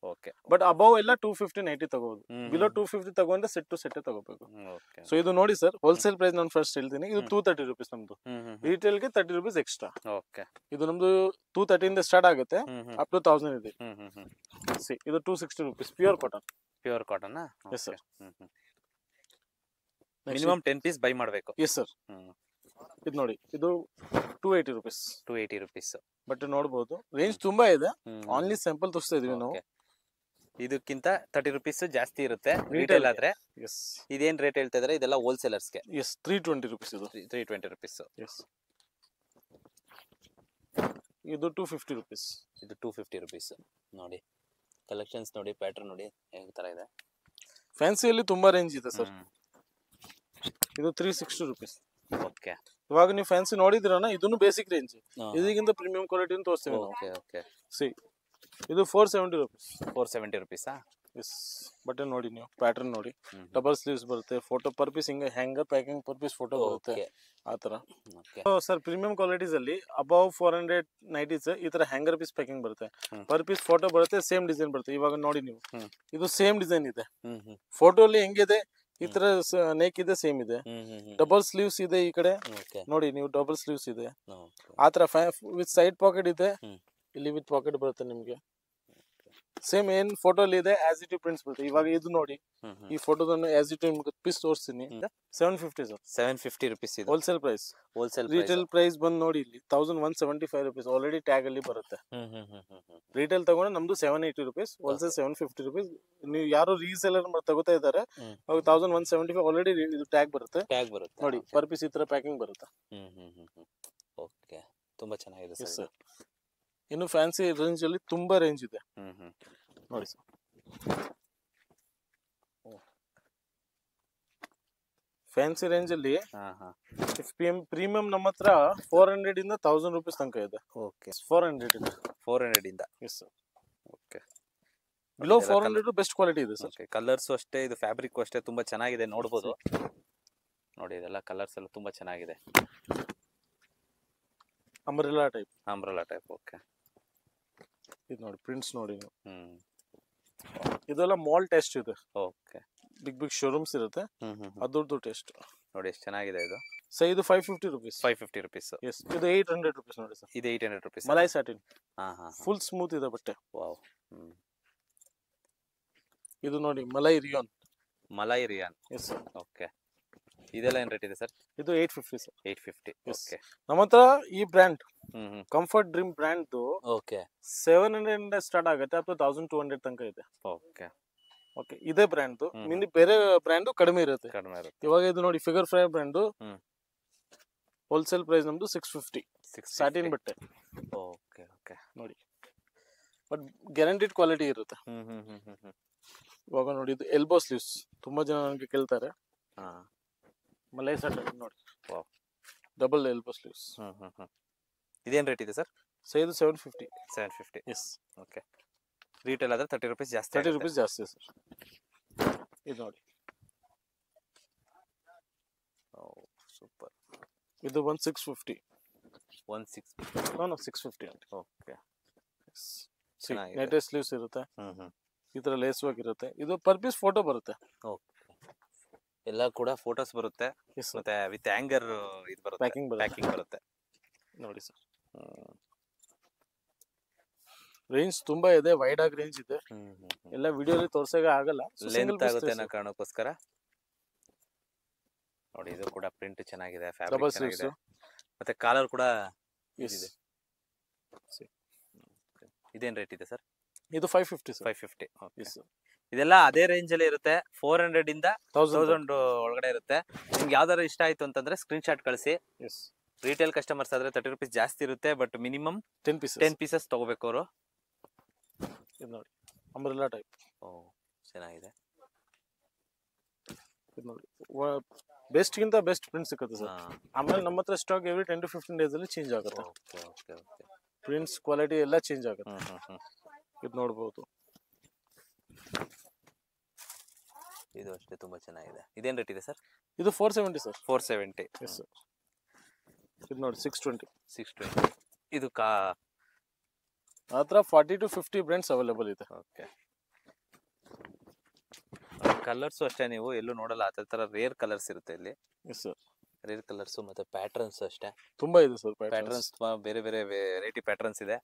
ಬಟ್ ಅಬೌವ್ ಎಲ್ಲ 250 90 ತಗೋಬಹುದು. ಬಿಲೋ 250 ತಗೊಂಡ್ರೆ ಸೆಟ್ ಟು ಸೆಟ್ ತಗೋಬೇಕು. ಸೊ ಇದು ನೋಡಿ ಸರ್, ಹೋಲ್ಸೇಲ್ ಪ್ರೈಸ್ ನಾನು ಫಸ್ಟ್ ಹೇಳ್ತೀನಿ. ಇದು 230 rupees ನಮ್ದು. ರಿಟೇಲ್ ಗೆ 30 rupees ಎಕ್ಸ್ಟ್ರಾ. ಇದು ನಮ್ದು 230 ಇಂದ ಸ್ಟಾರ್ಟ್ ಆಗುತ್ತೆ, ಅಪ್ ಟು 1000 ಇದೆ. ಇದು 260 rupees pure cotton. Pure cotton. Yes sir. Minimum 10 piece buy ಮಾಡಬೇಕು. Yes sir. ಇದು ನೋಡಿ, ಇದು 280 rupees. 280 rupees. ಬಟ್ ನೋಡಬಹುದು ರೇಂಜ್ ತುಂಬಾ ಇದೆ. ಆನ್ಲಿ ಸ್ಯಾಂಪಲ್ ತೋರಿಸ್ತಾ ಇದೀವಿ ನಾವು. ಇದಕ್ಕಿಂತ 30 rupees ಜಾಸ್ತಿ ಇರುತ್ತೆ ರಿಟೇಲ್ ಆದ್ರೆ. ಎಸ್. ಇದೇನ್ ರೇಟ್ ಹೇಳ್ತಾ ಇದಾರೆ? ಇದೆಲ್ಲ ಹೋಲ್ಸೇಲರ್ಸ್ ಗೆ. ಎಸ್, 320 rupees ಇದು. 320 rupees. ಎಸ್. ಇದು 250 rupees. ಇದು 250 rupees. ನೋಡಿ ಕಲೆಕ್ಷನ್ಸ್ ನೋಡಿ, ಪ್ಯಾಟರ್ನ್ ನೋಡಿ ಯಾವ ತರ ಇದೆ. ಫ್ಯಾನ್ಸಿಯಲ್ಲಿ ತುಂಬಾ ರೇಂಜ್ ಇದೆ ಸರ್. ಇದು 360 rupees. ಓಕೆ. ಇವಾಗ ನೀವು ಫ್ಯಾನ್ಸಿ ನೋಡಿದಿರಣ್ಣ, ಇದನ್ನು ಬೇಸಿಕ್ ರೇಂಜ್. ಇದಕ್ಕಿಂತ ಪ್ರೀಮಿಯಂ ಕ್ವಾಲಿಟಿ ತೋರಿಸ್ತೀವಿ. Okay okay. ಸಿ ಇದು 470 rupees. 470 rupees. ಎಸ್. ಬಟನ್ ನೋಡಿ, ನೀವು ಪ್ಯಾಟರ್ನ್ ನೋಡಿ, ಡಬಲ್ ಸ್ಲೀವ್ಸ್ ಬರುತ್ತೆ, ಫೋಟೋ ಪರ್ ಪೀಸ್ ಹಿಂಗೆ hanger packing per piece photo ಬರುತ್ತೆ ಆ ತರ. ಸರ್ ಪ್ರೀಮಿಯಂ ಕ್ವಾಲಿಟೀಸ್ ಅಲ್ಲಿ ಅಬೌವ್ 490 ಈ ತರ ಹ್ಯಾಂಗರ್ ಪೀಸ್ ಪ್ಯಾಕಿಂಗ್ ಬರುತ್ತೆ. ಪರ್ ಪೀಸ್ ಫೋಟೋ ಬರುತ್ತೆ, ಸೇಮ್ ಡಿಸೈನ್ ಬರುತ್ತೆ. ಇವಾಗ ನೋಡಿ ನೀವು, ಇದು ಸೇಮ್ ಡಿಸೈನ್ ಇದೆ. ಫೋಟೋ ಅಲ್ಲಿ ಹೆಂಗಿದೆ ಈ ತರ ನೆಕ್ ಇದೆ, ಸೇಮ್ ಇದೆ. ಡಬಲ್ ಸ್ಲೀವ್ಸ್ ಇದೆ ಈ ಕಡೆ ನೋಡಿ, ನೀವು ಡಬಲ್ ಸ್ಲೀವ್ಸ್ ಇದೆ. ಆತರ ವಿತ್ ಸೈಡ್ ಪಾಕೆಟ್ ಇದೆ, ಇಲ್ಲಿ ವಿತ್ ಪಾಕೆಟ್ ಬರುತ್ತೆ ನಿಮ್ಗೆ. ಸೇಮ್ ಏನ್ ಫೋಟೋ ಅಲ್ಲಿ ಇದೆ ಆಸ್ ಇಟ್ ಪ್ರಿಂಟ್ಸ್ ಬರುತ್ತೆ. ಇವಾಗ ಇದು ನೋಡಿ, ಈ ಫೋಟೋದನ್ನು ಆಸ್ ಇಟ್ ಪೀಸ್ ತೋರಿಸ್ತೀನಿ. 750 ಸರ್, 750 rupees ಇದು ಹೋಲ್ಸೇಲ್ ಪ್ರೈಸ್. ರಿಟೇಲ್ ಪ್ರೈಸ್ ಬಂದು ನೋಡಿ ಇಲ್ಲಿ 1175 rupees ಆಲ್ರೆಡಿ ಟ್ಯಾಗ್ ಅಲ್ಲಿ ಬರುತ್ತೆ. ರಿಟೇಲ್ ತಗೊಂಡ್ರೆ ನಮ್ದು 780 rupees, ಹೋಲ್ಸೇಲ್ 750 rupees. ನೀವು ಯಾರು ರೀಸೇಲರ್ ತಗೋತಾ ಇದ್ದಾರೆ ಅವಾಗ 1175 ಆಲ್ರೆಡಿ ಇದು ಟ್ಯಾಗ್ ಬರುತ್ತೆ ನೋಡಿ. ಪರ್ ಪೀಸ್ ಈ ತರ ಪ್ಯಾಕಿಂಗ್ ಬರುತ್ತೆ. ಓಕೆ, ತುಂಬಾ ಚೆನ್ನಾಗಿದೆ ಸರ್. ಇನ್ನು ಫ್ಯಾನ್ಸಿ ರೇಂಜ್ ಅಲ್ಲಿ ತುಂಬಾ ರೇಂಜ್ ಇದೆ ನೋಡಿ ಸರ್. ಫ್ಯಾನ್ಸಿ ರೇಂಜ್ ಅಲ್ಲಿ ಪ್ರೀಮಿಯಂ ನಮ್ಮ ಹತ್ರ 400 ಇಂದ 1000 rupees ತನಕ ಇದೆ. ಓಕೆ, 400 ಇಂದ. S sir. Okay, below 400 best quality ಇದೆ ಸರ್. ಕಲರ್ಸ್ ಅಷ್ಟೇ, ಇದು ಫ್ಯಾಬ್ರಿಕ್ ಅಷ್ಟೇ ತುಂಬಾ ಚೆನ್ನಾಗಿದೆ, ನೋಡಬಹುದು ನೋಡಿ. ಇದೆಲ್ಲ ಕಲರ್ಸ್ ಎಲ್ಲ ತುಂಬಾ ಚೆನ್ನಾಗಿದೆ. Umbrella type. ಓಕೆ, ಇದು ನೋಡಿ ಪ್ರಿಂಟ್ಸ್ ನೋಡಿ ನೀವು. ಇದೆಲ್ಲ ಮಾಲ್ ಟೆಸ್ಟ್ ಇದೆ. ಓಕೆ, ಬಿಗ್ ಶೋರೂಮ್ಸ್ ಇರುತ್ತೆ, ಅದರದ್ದು ಟೆಸ್ಟ್ ನೋಡಿ ಎಷ್ಟು ಚೆನ್ನಾಗಿದೆ ಇದು. ಸರ್ ಇದು 550 rupees. 550 rupees. ಎಸ್, ಇದು 800 rupees ನೋಡಿ ಸರ್. ಇದು 800 rupees. Malai satin, full smooth ಇದೆ ಬಟ್ಟೆ. ವಾವ್. ಇದು ನೋಡಿ malai rayon. S sir. Okay, ಇದೆಲ್ಲ ಏನ್ ರೇಟ್ ಇದೆ ಸರ್? ಇದು 850 ಸರ್. 850. ಓಕೆ, ನಮ್ಮ ಹತ್ರ ಈ brand comfort dream brand okay 700 ಇಂದ ಸ್ಟಾರ್ಟ್ ಆಗುತ್ತೆ, ಅಪ್ ಟು 1200 ತನಕ ಇದೆ. ಓಕೆ, ಓಕೆ, ಇದೇ ಬ್ರ್ಯಾಂಡ್. ನಿನ್ನೆ ಬೇರೆ ಬ್ರ್ಯಾಂಡ್ ಕಡಿಮೆ ಇರುತ್ತೆ. ಇವಾಗ ಇದು ನೋಡಿ figure fry brand, wholesale price ನಮ್ದು 650 ಸ್ಯಾಟಿನ್ ಬಟ್ಟೆ. ಓಕೆ ಓಕೆ ನೋಡಿ, ಬಟ್ ಗ್ಯಾರಂಟಿಡ್ ಕ್ವಾಲಿಟಿ ಇರುತ್ತೆ. ಇವಾಗ ನೋಡಿ ಇದು ಎಲ್ಬೋ ಸ್ಲೀವ್ಸ್, ತುಂಬಾ ಜನ ನನಗೆ ಕೇಳ್ತಾರೆ. ಮಲೈ ಸ್ಯಾಟಿನ್ ನೋಡಿ, ಡಬಲ್ ಎಲ್ಬೋ ಸ್ಲೀವ್ಸ್. ಇದೇನ್ ರೇಟ್ ಇದೆ ಸರ್? ಇದು 750. ಎಸ್. ಓಕೆ, ರಿಟೇಲ್ ಆದ್ರೆ 30 rupees ಜಾಸ್ತಿ. 30 rupees ಜಾಸ್ತಿ ಸರ್. ಇದು ನೋಡಿ, ಸೂಪರ್. ಇದು 1650. 650 ಅಂತ. ಓಕೆ, ನೆಟ್ ಸ್ಲೀವ್ಸ್ ಇರುತ್ತೆ, ಈ ತರ ಲೇಸ್ ವರ್ಕ್ ಇರುತ್ತೆ. ಇದು ಪರ್ ಪೀಸ್ ಫೋಟೋ ಬರುತ್ತೆ. ಓಕೆ, ಎಲ್ಲ ಕೂಡ ಫೋಟೋಸ್ ಬರುತ್ತೆ, ಮತ್ತೆ ವಿತ್ ಹ್ಯಾಂಗರ್ ಇದು ಬರುತ್ತೆ, ಪ್ಯಾಕಿಂಗ್ ಬರುತ್ತೆ ನೋಡಿ ಸರ್. ರೇಂಜ್ ತುಂಬಾ ಇದೆ, ವೈಡ್ ಆಗಿ ರೇಂಜ್ ಇದೆ. ಎಲ್ಲ ವಿಡಿಯೋಲಿ ತೋರ್ಸಕ್ಕೆ ಆಗಲ್ಲ, ಲೆಂತ್ ಆಗುತ್ತೆ ಅನ್ನೋ ಕಾರಣಕ್ಕೋಸ್ಕರ ನೋಡಿ. ಇದು ಕೂಡ ಪ್ರಿಂಟ್ ಚೆನ್ನಾಗಿದೆ, ಫ್ಯಾಬ್ರಿಕ್ ಚೆನ್ನಾಗಿದೆ, ಮತ್ತೆ ಕಾಲರ್ ಕೂಡ ಇದೆ. ಇದೇನ್ ರೇಟ್ ಇದೆ ಸರ್? ಇದು 550 ಸರ್. 550. ಇದೆಲ್ಲ ಅದೇ ರೇಂಜ್ ಅಲ್ಲಿ ಇರುತ್ತೆ, 400 ಇಂದ 1000 ಒಳಗಡೆ ಇರುತ್ತೆ. ನಿಮ್ಗೆ ಯಾವ್ದಾರು ಇಷ್ಟ ಆಯ್ತು ಅಂತಂದ್ರೆ ಸ್ಕ್ರೀನ್ ಶಾಟ್ ಕಳಿಸಿ. ರಿಟೇಲ್ ಕಸ್ಟಮರ್ಸ್ ಆದ್ರೆ 30 rupees ಜಾಸ್ತಿ ಇರುತ್ತೆ, ಬಟ್ ಮಿನಿಮಮ್ 10 pieces ತಗೋಬೇಕು ಅವರು. ಇದು ನೋಡಿ ಅಂಬ್ರೆಲಾ ಟೈಪ್. ಚೆನ್ನಾಗಿದೆ. ಇದು ನೋಡಿ, ಬೆಸ್ಟ್ ಗಿಂತ ಬೆಸ್ಟ್ ಪ್ರಿಂಟ್ ಸಿಗುತ್ತೆ ಸರ್. ಆಮೇಲೆ ನಮ್ಮ ಹತ್ರ ಸ್ಟಾಕ್ ಎವ್ರಿ 10 to 15 days ಅಲ್ಲಿ ಚೇಂಜ್ ಆಗುತ್ತೆ. ಪ್ರಿಂಟ್ಸ್ ಕ್ವಾಲಿಟಿ ಎಲ್ಲ ಚೇಂಜ್ ಆಗುತ್ತೆ. ಇದು ನೋಡಬಹುದು. ಇದು ಅಷ್ಟೇ ತುಂಬಾ ಚೆನ್ನಾಗಿದೆ. ಇದೇನ್ ರೇಟ್ ಇದೆ ಸರ್? ಇದು 470 ಸರ್. 470. S sir. ಇದು ನೋಡಿ 620. ಇದು ಮಾತ್ರ 40 to 50 ಬ್ರ್ಯಾಂಡ್ಸ್ ಅವೈಲೇಬಲ್ ಇದೆ. ಓಕೆ, ಕಲರ್ಸ್ ಅಷ್ಟೇ ನೀವು ಎಲ್ಲೂ ನೋಡಲ್ಲ, ಆ ತರ ರೇರ್ ಕಲರ್ಸ್ ಇರುತ್ತೆ ಇಲ್ಲಿ. Yes sir. ರೇರ್ ಕಲರ್ಸ್ ಮತ್ತೆ ಪ್ಯಾಟರ್ನ್ಸ್ ಅಷ್ಟೇ ತುಂಬಾ ಇದೆ ಸರ್. ಪ್ಯಾಟರ್ನ್ಸ್ ಬೇರೆ ಬೇರೆ ವೆರೈಟಿ ಪ್ಯಾಟರ್ನ್ಸ್ ಇದೆ.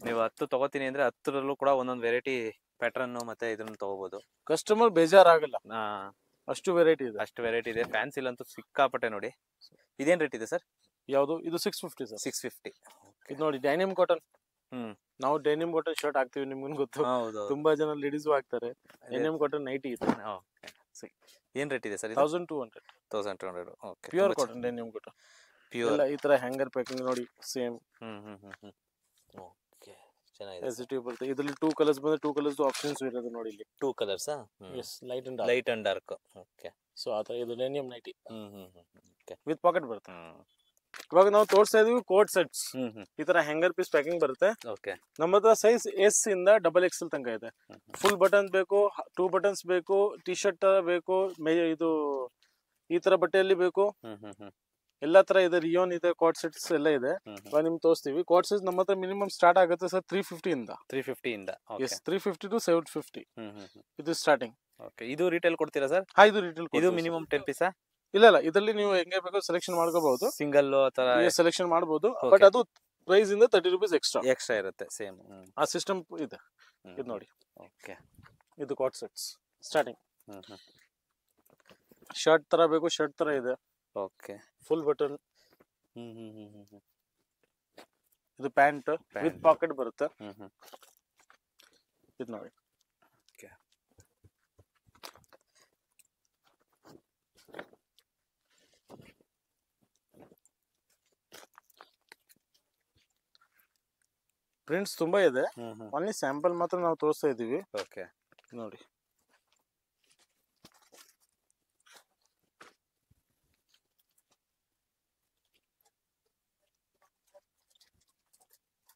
ನೀವು 10 ತಗೋತೀನಿ ಅಂದ್ರೆ 10ರಲ್ಲೂ ಕೂಡ ಒಂದೊಂದು ವೆರೈಟಿ ಪ್ಯಾಟರ್ನ್ ಮತ್ತೆ ಇದನ್ನ ತಗೋಬಹುದು. ಕಸ್ಟಮರ್ ಬೇಜಾರಾಗಲ್ಲ, ಅಷ್ಟು ವೆರೈಟಿ ಇದೆ. ಫ್ಯಾನ್ಸಿಲಂತೂ ಸಿಕ್ಕಾಪಟ್ಟೆ ನೋಡಿ. ಇದೇನ್ ರೇಟ್ ಇದೆ ಸರ್? ಯಾವುದು? ಇದು 650 ಸರ್. 650. ಇದು ನೋಡಿ ಡೈನಿಮ್ ಕಾಟನ್. ನಾವು ಡೈನಿಮ್ ಕಾಟನ್ ಶರ್ಟ್ ಹಾಕ್ತಿವಿ, ನಿಮ್ಗೂ ಗೊತ್ತು. ತುಂಬಾ ಜನ ಲೇಡೀಸ್ ಹಾಕ್ತಾರೆ. ಡೈನಿಮ್ ಕಾಟನ್ ನೈಟಿ ಇದೆ. ಏನ್ ರೇಟ್ ಇದೆ sir? 1200. 1200. Okay, pure cotton denim cotton. Pure ಈ ತರ ಹ್ಯಾಂಗರ್ ಪ್ಯಾಕಿಂಗ್ ನೋಡಿ, ಸೇಮ್. ಓಕೆ, ಚೆನ್ನಾಗಿದೆ. ಎಸ್ಟಿವ್ ಬರುತ್ತೆ. ಇದರಲ್ಲಿ 2 ಕಲರ್ಸ್ ಬಂದ್ರೆ 2 ಕಲರ್ಸ್ ಆಪ್ಷನ್ಸ್ ಇರೋದು ನೋಡಿ ಇಲ್ಲಿ. 2 colours. Yes, light and dark. Okay, so ಆ ತರ ಇದು denim nighty. Okay, with pocket ಬರುತ್ತೆ. ಇವಾಗ ನಾವು ತೋರಿಸ್ತಾ ಇದೀವಿ ಕೋಟ್ ಸೆಟ್ಸ್. ಈ ತರ ಹ್ಯಾಂಗರ್ ಪೀಸ್ ಪ್ಯಾಕಿಂಗ್ ಬರುತ್ತೆ. ಓಕೆ, ನಮ್ಮ ಹತ್ರ ಸೈಜ್ ಎಸ್ ಇಂದ XXL ತನಕ ಇದೆ. ಫುಲ್ ಬಟನ್ ಬೇಕು, 2 buttons ಬೇಕು, ಟಿ ಶರ್ಟ್ ಬೇಕು, ಇದು ಈ ತರ ಬಟ್ಟೆಯಲ್ಲಿ ಬೇಕು, ಎಲ್ಲಾ ತರ ಇದೆ. ರಿಯೋನ್ ಇದೆ, ಕೋಟ್ ಸೆಟ್ಸ್ ಎಲ್ಲ ಇದೆ. ಇವಾಗ ನಿಮ್ಗೆ ತೋರಿಸ್ತೀವಿ. ಕೋಟ್ ಸೆಟ್ಸ್ ನಮ್ಮ ಹತ್ರ ಮಿನಿಮಮ್ ಸ್ಟಾರ್ಟ್ ಆಗುತ್ತೆ ಸರ್ 350 ಇಂದ. 350 ಇಂದ. ಎಸ್, 350 to 750 ಇದು ಸ್ಟಾರ್ಟಿಂಗ್. ಓಕೆ, ಇದು ರಿಟೇಲ್ ಕೊಡ್ತೀರಾ ಸರ್? ಹಾ, ಇದು ರಿಟೇಲ್. ಇದು ಮಿನಿಮಮ್ 10 ಪೀಸಾ? ಇಲ್ಲ, ಇದರಲ್ಲಿ ನೀವು ಹೆಂಗೆ ಬೇಕೋ ಸೆಲೆಕ್ಷನ್ ಮಾಡ್ಕೋಬಹುದು. ಸಿಂಗಲ್ ಆತರ ಸೆಲೆಕ್ಷನ್ ಮಾಡಬಹುದು, ಬಟ್ ಅದು ಪ್ರೈಸ್ ಇಂದ 30 ರೂಪೀಸ್ ಎಕ್ಸ್ಟ್ರಾ ಇರುತ್ತೆ. ಸೇಮ್ ಆ ಸಿಸ್ಟಮ್ ಇದೆ. ಇದು ನೋಡಿ. ಓಕೆ, ಇದು ಕಾಟ್ ಸೆಟ್ಸ್ ಸ್ಟಾರ್ಟಿಂಗ್. ಶರ್ಟ್ ತರ ಬೇಕು, ಶರ್ಟ್ ತರ ಇದೆ. Okay, full button. ಇದು ಪ್ಯಾಂಟ್ ವಿತ್ ಪಾಕೆಟ್ ಬರುತ್ತೆ. ಇದು ನೋಡಿ. ಪ್ರಿಂಟ್ಸ್ ತುಂಬಾ ಇದೆ, ಓನ್ಲಿ ಸ್ಯಾಂಪಲ್ ಮಾತ್ರ ನಾವು ತೋರಿಸ್ತಾ ಇದೀವಿ. ಓಕೆ, ನೋಡಿ.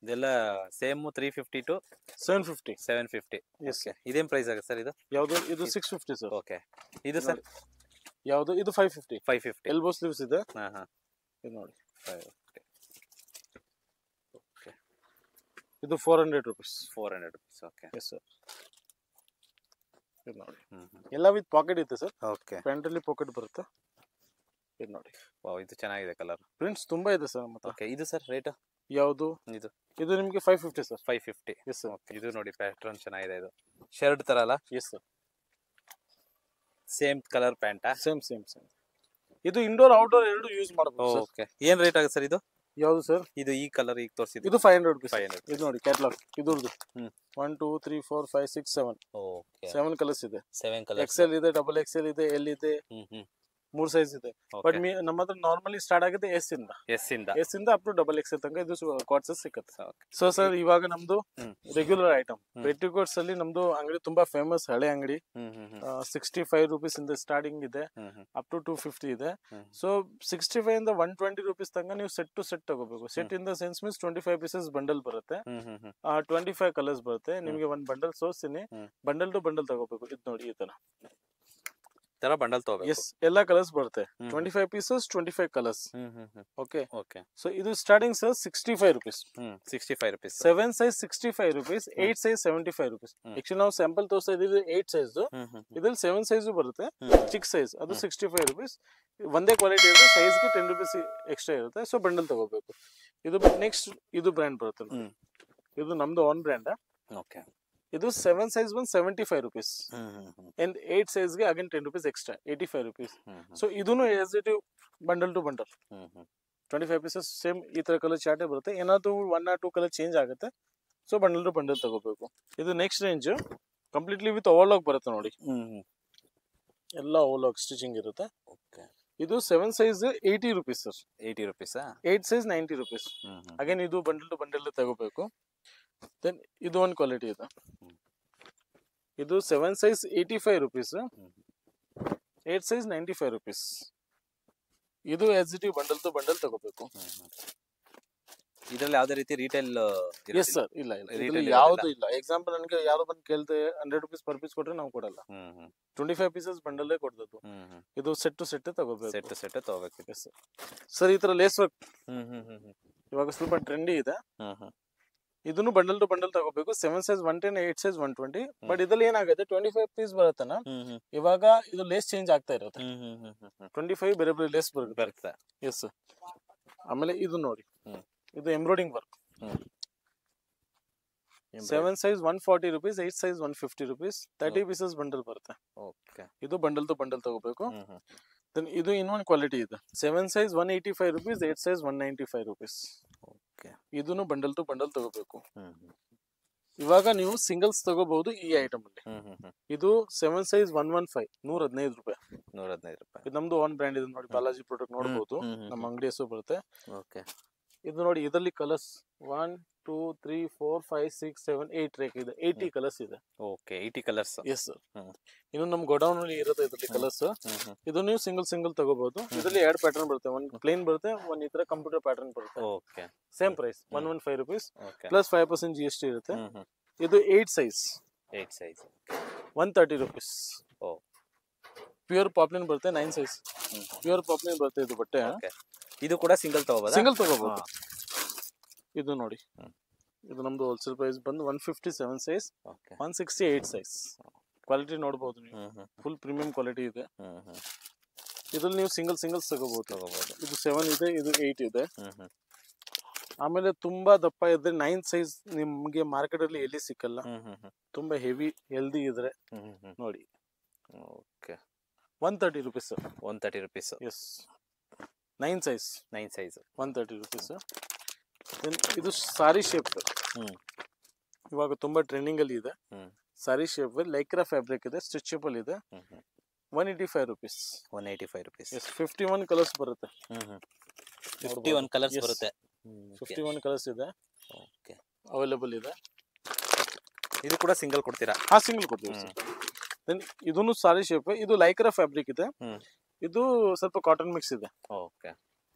ಇದೆಲ್ಲ ಸೇಮ್ 350 ಟು 750. ಎಸ್, ಇದೇನ್ ಪ್ರೈಸ್ ಆಗುತ್ತೆ ಸರ್ ಇದು? ಯಾವುದು? ಇದು 650 ಸರ್. ಓಕೆ, ಇದು ಸರ್ ಯಾವುದು? ಇದು 550. ಎಲ್ಬೋ ಸ್ಲೀವ್ಸ್ ಇದೆ. ಇದು ನೋಡಿ. 550. ಓಕೆ, ಇದು 400 ರೂಪೀಸ್. Okay, S sir. ಇದು ನೋಡಿ. ಎಲ್ಲ ವಿತ್ ಪಾಕೆಟ್ ಇದೆ ಸರ್. ಓಕೆ, ಪ್ಯಾಂಟ್ ಅಲ್ಲಿ ಪಾಕೆಟ್ ಬರುತ್ತೆ. ಇದು ನೋಡಿ. ವಾವ್, ಇದು ಚೆನ್ನಾಗಿದೆ ಕಲರ್. ಪ್ರಿಂಟ್ಸ್ ತುಂಬಾ ಇದೆ ಸರ್. ಮತ್ತೆ ಓಕೆ, ಇದು ಸರ್ ರೇಟ್ ಯಾವುದು? ಇದು ನಿಮಗೆ 550 ಸರ್. 550. S sir. ಇದು ನೋಡಿ, ಪ್ಯಾಟರ್ನ್ ಚೆನ್ನಾಗಿದೆ. ಇದು ಶರ್ಟ್ ತರ ಅಲ್ಲ? Yes sir. ಸೇಮ್ ಕಲರ್ ಪ್ಯಾಂಟಾ? ಸೇಮ್. ಇದು ಇಂಡೋರ್ ಔಟ್ಡೋರ್ ಎರಡು ಯೂಸ್ ಮಾಡಬಹುದು. ಓಕೆ, ಏನ್ ರೇಟ್ ಆಗುತ್ತೆ ಸರ್ ಇದು? ಯಾವುದು ಸರ್? ಇದು ಈ ಕಲರ್ ಈಗ ತೋರಿಸಿದ್ದು. ಇದು 500 ರೂಪೀಸ್. 500. ಇದು ನೋಡಿ ಕ್ಯಾಟಲಾಗ್. ಇದ್ರದ್ದು 1 2 3 4 5 6 7. ಓಕೆ, 7 ಕಲರ್ಸ್ ಇದೆ. 7 ಕಲರ್ಸ್. ಎಕ್ಸೆಲ್ ಇದೆ, ಡಬಲ್ ಎಕ್ಸೆಲ್ ಇದೆ, ಎಲ್ ಇದೆ, 3 ಸೈಜ್ ಇದೆ. ಬಟ್ ನಮ್ಮ ಹತ್ರ ನಾರ್ಮಲಿ ಸ್ಟಾರ್ಟ್ ಆಗುತ್ತೆ ಎಸ್ ಇಂದ ಅಪ್ ಟು ಡಬಲ್ ಎಕ್ಸೆಲ್ ತನಕ ಇದು ಕ್ವಾರ್ಟ್ಸ್ ಸಿಗುತ್ತೆ. ಸೊ ಸರ್, ಇವಾಗ ನಮ್ದು ರೆಗ್ಯುಲರ್ ಐಟಮ್ ಪೆಟಿಕೋಟ್ಸ್ ಅಲ್ಲಿ ನಮ್ದು ಅಂಗಡಿ ತುಂಬಾ ಫೇಮಸ್, ಹಳೆ ಅಂಗಡಿ. 65 ರೂಪೀಸ್ ಇಂದ ಸ್ಟಾರ್ಟಿಂಗ್ ಇದೆ, ಅಪ್ ಟು 250 ಇದೆ. ಸೊ 65 ಇಂದ 120 ರೂಪೀಸ್ ತನಕ ನೀವು ಸೆಟ್ ಟು ಸೆಟ್ ತಗೋಬೇಕು. Set in the sense means 25 pieces bundle ಬರುತ್ತೆ, 25 ಕಲರ್ಸ್ ಬರುತ್ತೆ. ನಿಮ್ಗೆ ಒಂದ್ ಬಂಡಲ್ ಸೋಸ್ತೀನಿ, ಬಂಡಲ್ ಟು ಬಂಡಲ್ ತಗೋಬೇಕು. ಇದು ನೋಡಿ, ಈ ತರ ಬಂಡಲ್ ತಗೋಬೇಕು. ಎಸ್, ಎಲ್ಲಾ ಕಲರ್ಸ್ ಬರುತ್ತೆ. 25 ಪೀಸಸ್, 25 ಕಲರ್ಸ್. ಓಕೆ. ಸೊ ಇದು starting sir 65 rupees. 65 rupees. 7 size 65 rupees, 8 size 75 rupees. Actually ನಾವು ಸ್ಯಾಂಪಲ್ ತೋರಿಸ್ತಾ ಇದೀವಿ 8 ಸೈಜ್. ಇದ್ರಲ್ಲಿ 7 ಸೈಜ್ ಬರುತ್ತೆ, ಚಿಕ್ಕ ಸೈಜ್, ಅದು 65 ರೂಪೀಸ್. ಒಂದೇ ಕ್ವಾಲಿಟಿ ಇರುತ್ತೆ, ಸೈಜ್ಗೆ 10 ರೂಪೀಸ್ ಎಕ್ಸ್ಟ್ರಾ ಇರುತ್ತೆ. ಸೊ ಬಂಡಲ್ ತಗೋಬೇಕು. ಇದು ನೆಕ್ಸ್ಟ್ ಇದು ಬ್ರ್ಯಾಂಡ್ ಬರುತ್ತೆ. ಇದು ನಮ್ದು ಓನ್ ಬ್ರ್ಯಾಂಡ್. ಓಕೆ, ಇದು 7 ಸೈಜ್ ಬಂದು 75 ರೂಪೀಸ್, ಅಂಡ್ 8 ಸೈಜ್ ಗೆ again 10 rupees extra, 85 rupees. So ಇದೂನು as it bundle to bundle 25 pieces same ಈ ತರ ಕಲರ್ ಚಾರ್ಟೇ ಬರುತ್ತೆ. ಏನಾದ್ರು 1 or 2 ಕಲರ್ ಚೇಂಜ್ ಆಗುತ್ತೆ. ಸೊ ಬಂಡಲ್ ಟು ಬಂಡಲ್ ತಗೋಬೇಕು. ಇದು next range completely with overlock ಬರುತ್ತೆ ನೋಡಿ. ಎಲ್ಲ ಓವರ್ಲಾಕ್ ಸ್ಟಿಚಿಂಗ್ ಇರುತ್ತೆ. ಇದು 7 size 80 rupees sir. 80 rupees. 8 size 90 rupees. Again ಇದು ಬಂಡಲ್ ಟು ಬಂಡಲ್ ತಗೋಬೇಕು. ದೆನ್ ಇದು ಒಂದು ಕ್ವಾಲಿಟಿ ಇದೆ. ಇದು 7 ಸೈಜ್ 85 ರೂಪೀಸ್, 8 ಸೈಜ್ 95 ರೂಪೀಸ್. ಇದು yes it bundle to bundle ತಗೋಬೇಕು. ಇದರಲ್ಲಿ ಯಾವುದೇ ರೀತಿ ರಿಟೇಲ್? ಎಸ್ ಸರ್, ಇಲ್ಲ ಯಾವುದು ಇಲ್ಲ. ಎಕ್ಸಾಂಪಲ್ ನನಗೆ ಯಾರು ಬಂದು ಕೇಳ್ತೆ 100 ರೂಪೀಸ್ ಪರ್ ಪೀಸ್ ಕೊಟ್ರೆ ನಾವು ಕೊಡಲ್ಲ. 25 ಪೀಸಸ್ ಬಂಡಲ್ ಕೊಡ್ತದ್ದು. ಇದು ಸೆಟ್ ಟು ಸೆಟ್ ತಗೋಬೇಕು. ಸೆಟ್ ತಗೋಬೇಕು. Yes sir. ಈ ತರ ಲೇಸ್ ವರ್ಕ್ ಇವಾಗ ಸ್ವಲ್ಪ ಟ್ರೆಂಡಿ ಇದೆ. ಇದನ್ನು ಬಂಡಲ್ ಟು ಬಂಡಲ್ ತಗೋಬೇಕು. 7 ಸೈಜ್ 110, 8 ಸೈಜ್ 120. ಬಟ್ ಇದ್ರಲ್ಲಿ ಏನಾಗುತ್ತೆ 25 ಪೀಸ್ ಬರುತ್ತನ, ಇವಾಗ ಇದು ಲೇಸ್ ಚೇಂಜ್ ಆಗ್ತಾ ಇರುತ್ತೆ. 25 ಬೇರೆ ಬೇರೆ ಲೇಸ್ ಬರುತ್ತೆ. ಎಸ್. ಆಮೇಲೆ ಇದು ನೋಡಿ, ಇದು embroidering work. 7 size 140 rupees, 8 size 150 rupees, 30 pieces bundle ಬರುತ್ತೆ. ಇದು ಬಂಡಲ್ ಟು ಬಂಡಲ್ ತಗೋಬೇಕು. ಇದು ಇನ್ನೊಂದು ಕ್ವಾಲಿಟಿ ಇದೆ. 7 ಸೈಜ್ 185 ರೂಪೀಸ್, 8 ಸೈಜ್ 195 ರೂಪೀಸ್. ಇದನ್ನು ಬಂಡಲ್ ಟು ಬಂಡಲ್ ತಗೋಬೇಕು. ಇವಾಗ ನೀವು ಸಿಂಗಲ್ಸ್ ತಗೋಬಹುದು ಈ ಐಟಮ್ ಅಲ್ಲಿ. ಇದು 7 ಸೈಜ್ 115, 115 ರೂಪಾಯಿ. 115 ರೂಪಾಯಿ. ಇದು ನಮ್ದು ಓನ್ ಬ್ರ್ಯಾಂಡ್ ಇದೆ ನೋಡಿ, ಬಾಲಾಜಿ ಪ್ರಾಡಕ್ಟ್ ನೋಡಬಹುದು. ನಮ್ಮ ಅಂಗಡಿ ಹೆಸರು ಬರುತ್ತೆ. ಇದು ನೋಡಿ, ಇದರಲ್ಲಿ ಕಲರ್ಸ್ 1 2 3 4 5 6 7 8 ರೇಕ್ ಇದೆ. 80 ಕಲರ್ಸ್ ಇದೆ. Okay, 80 colours. Yes sir. ಇನ್ನು ನಮ್ ಗೋಡೌನ್ ಅಲ್ಲಿ ಇರುತ್ತೆ ಇದರಲ್ಲಿ ಕಲರ್ಸ್. ಇದು ನೀವು ಸಿಂಗಲ್ ತಗೋಬಹುದು. ಇದರಲ್ಲಿ 2 ಪ್ಯಾಟರ್ನ್ ಬರುತ್ತೆ, ಒಂದು ಪ್ಲೇನ್ ಬರುತ್ತೆ, ಒಂದು ಈ ತರ ಕಂಪ್ಯೂಟರ್ ಪ್ಯಾಟರ್ನ್ ಬರುತ್ತೆ. Okay, same price 115 rupees plus 5% GST ಇರುತ್ತೆ. ಇದು 8 ಸೈಜ್ 130 ರೂಪೀಸ್. ಪ್ಯೂರ್ ಪಾಪ್ಲಿನ್ ಬರುತ್ತೆ. 9 ಸೈಜ್ ಪ್ಯೂರ್ ಪಾಪ್ಲಿನ್ ಬರುತ್ತೆ ಇದು ಬಟ್ಟೆ. ಇದು ಕೂಡ ಸಿಂಗಲ್ ತಗೋಬಹುದು. ಇದು ನೋಡಿ, ಇದು ನಮ್ದು ಹೋಲ್ಸೇಲ್ ಪ್ರೈಸ್ ಬಂದು 157 ಸೈಜ್, 168 ಸೈಜ್. ಕ್ವಾಲಿಟಿ ನೋಡಬಹುದು ನೀವು, ಫುಲ್ ಪ್ರೀಮಿಯಂ ಕ್ವಾಲಿಟಿ ಇದೆ. ಇದ್ರಲ್ಲಿ ನೀವು ಸಿಂಗಲ್ಸ್ ತಗೋಬಹುದು. ಇದು 7 ಇದೆ, ಇದು 8 ಇದೆ. ಆಮೇಲೆ ತುಂಬಾ ದಪ್ಪ ಇದ್ರೆ 9 ಸೈಜ್ ನಿಮ್ಗೆ ಮಾರ್ಕೆಟ್ ಅಲ್ಲಿ ಎಲ್ಲಿ ಸಿಕ್ಕಲ್ಲ. ತುಂಬಾ ಹೆವಿ ಹೆಲ್ದಿ ಇದ್ರೆ ನೋಡಿ. Okay, 130 rupees. 130 rupees. Yes, 9 size 130 rupees. ಇದು ಸಾರಿ ಶೇಪ್, ಇವಾಗ ತುಂಬಾ ಟ್ರೆಂಡಿಂಗ್ ಅಲ್ಲಿ ಇದೆ. ಸಾರಿ ಶೇಪ್ ಲೈಕ್ರಾ ಫ್ಯಾಬ್ರಿಕ್ ಇದೆ, ಸ್ಟ್ರೆಚಬಲ್ ಇದೆ. 185 rupees. 185 rupees. ಎಸ್, 51 ಕಲರ್ಸ್ ಬರುತ್ತೆ. 51 ಕಲರ್ಸ್ ಬರುತ್ತೆ. 51 ಕಲರ್ಸ್ ಇದೆ. ಓಕೆ, ಅವೈಲೇಬಲ್ ಇದೆ. ಇದು ಕೂಡ ಸಿಂಗಲ್ ಕೊಡ್ತೀರಾ? ಹಾ, ಸಿಂಗಲ್ ಕೊಡ್ತೀವಿ ಸರ್. ದೆನ್ ಇದೂನು ಸಾರಿ ಶೇಪ್, ಇದು ಲೈಕ್ರಾ ಫ್ಯಾಬ್ರಿಕ್ ಇದೆ. ಇದು ಸ್ವಲ್ಪ ಕಾಟನ್ ಮಿಕ್ಸ್ ಇದೆ. ಓಕೆ,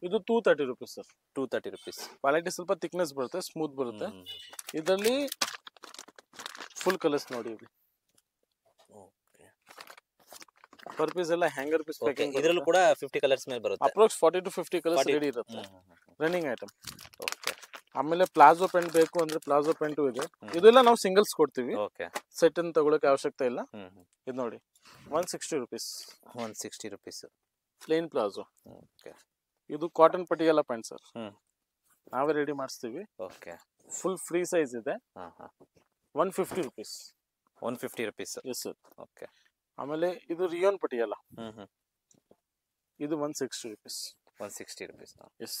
ಇದು 230 rupees ಸರ್. 230 rupees. ಕ್ವಾಲಿಟಿ ಸ್ವಲ್ಪ ಥಿಕ್ನೆಸ್ ಬರುತ್ತೆ, ಸ್ಮೂತ್ ಬರುತ್ತೆ. ಇದರಲ್ಲಿ ಫುಲ್ ಕಲರ್ಸ್ ನೋಡಿ. ಓಕೆ, ಪರ್ ಪೀಸ್ ಎಲ್ಲ ಹ್ಯಾಂಗರ್ ಪೀಸ್ ಪ್ಯಾಕಿಂಗ್. ಇದರಲ್ಲೂ ಕೂಡ 50 ಕಲರ್ಸ್ ಮೇಲೆ ಬರುತ್ತೆ. ಅಪ್ರಾಕ್ಸ್ 40 to 50 ಕಲರ್ಸ್ ರೆಡಿ ಇರುತ್ತೆ. Running item. ಓಕೆ, ಆಮೇಲೆ ಪ್ಲಾಜೋ ಪ್ಯಾಂಟ್ ಬೇಕು ಅಂದ್ರೆ ಪ್ಲಾಜೋ ಪ್ಯಾಂಟು ಇದೆ. ಇದೆಲ್ಲ ನಾವು ಸಿಂಗಲ್ಸ್ ಕೊಡ್ತೀವಿ. ಓಕೆ, ಸೆಟ್ ಅನ್ನು ತಗೊಳಕ್ಕೆ ಅವಶ್ಯಕತೆ ಇಲ್ಲ. ಇದು ನೋಡಿ 160 rupees. 160 rupees. Plain palazzo. Okay, ಇದು ಕಾಟನ್ ಪಟಿಯಾಲ ಪ್ಯಾಂಟ್ ಸರ್, ನಾವೇ ರೆಡಿ ಮಾಡಿಸ್ತೀವಿ. ಓಕೆ, ಫುಲ್ ಫ್ರೀ ಸೈಜ್ ಇದೆ. 150 rupees. 150 rupees. Yes sir. Okay, ಆಮೇಲೆ ಇದು ರಿಯೋನ್ ಪಟಿಯಾಲ, ಇದು 160 rupees. 160 rupees. ಎಸ್.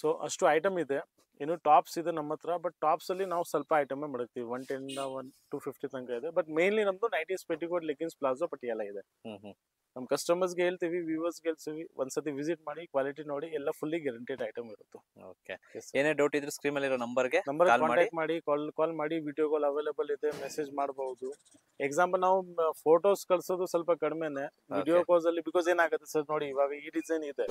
ಸೊ ಅಷ್ಟು ಐಟಮ್ ಇದೆ. ಇನ್ನು ಟಾಪ್ಸ್ ಇದೆ ನಮ್ಮ ಹತ್ರ, ಬಟ್ ಟಾಪ್ಸ್ ಅಲ್ಲಿ ನಾವು ಸ್ವಲ್ಪ ಐಟಮ್ ಮಾಡ್ತೀವಿ. 110 250 ತನಕ ಇದೆ. ಬಟ್ ಮೇನ್ಲಿ ನಮ್ದು 90s petticoat, leggings, palazzo, Patiala ಇದೆ. ನಮ್ಮ ಕಸ್ಟಮರ್ಸ್ಗೆ ಹೇಳ್ತೀವಿ, ವ್ಯೂವರ್ಸ್ಗೆ ಹೇಳ್ತೀವಿ, ಒಂದ್ಸತಿ ವಿಸಿಟ್ ಮಾಡಿ, ಕ್ವಾಲಿಟಿ ನೋಡಿ, ಎಲ್ಲ ಫುಲ್ಲಿ ಗ್ಯಾರಂಟೆಡ್ ಐಟಮ್ ಇರುತ್ತೆ. ಓಕೆ, ಏನೇ ಡೌಟ್ ಇದ್ರೆ ಸ್ಕ್ರೀನ್ ಮೇಲೆ ಇರೋ ನಂಬರ್ಗೆ ಕಾಂಟ್ಯಾಕ್ಟ್ ಮಾಡಿ, ಕಾಲ್ ಮಾಡಿ. ವಿಡಿಯೋ ಕಾಲ್ ಅವೈಲೇಬಲ್ ಇದೆ, ಮೆಸೇಜ್ ಮಾಡಬಹುದು. ಎಕ್ಸಾಂಪಲ್ ನಾವು ಫೋಟೋಸ್ ಕಳ್ಸೋದು ಸ್ವಲ್ಪ ಕಡಿಮೆನೆ ವಿಡಿಯೋ ಕಾಲ್ಸ್ ಅಲ್ಲಿ. ಬಿಕಾಸ್ ಏನಾಗುತ್ತೆ ಸರ್ ನೋಡಿ, ಇವಾಗ ಈ ಡಿಸೈನ್ ಇದೆ,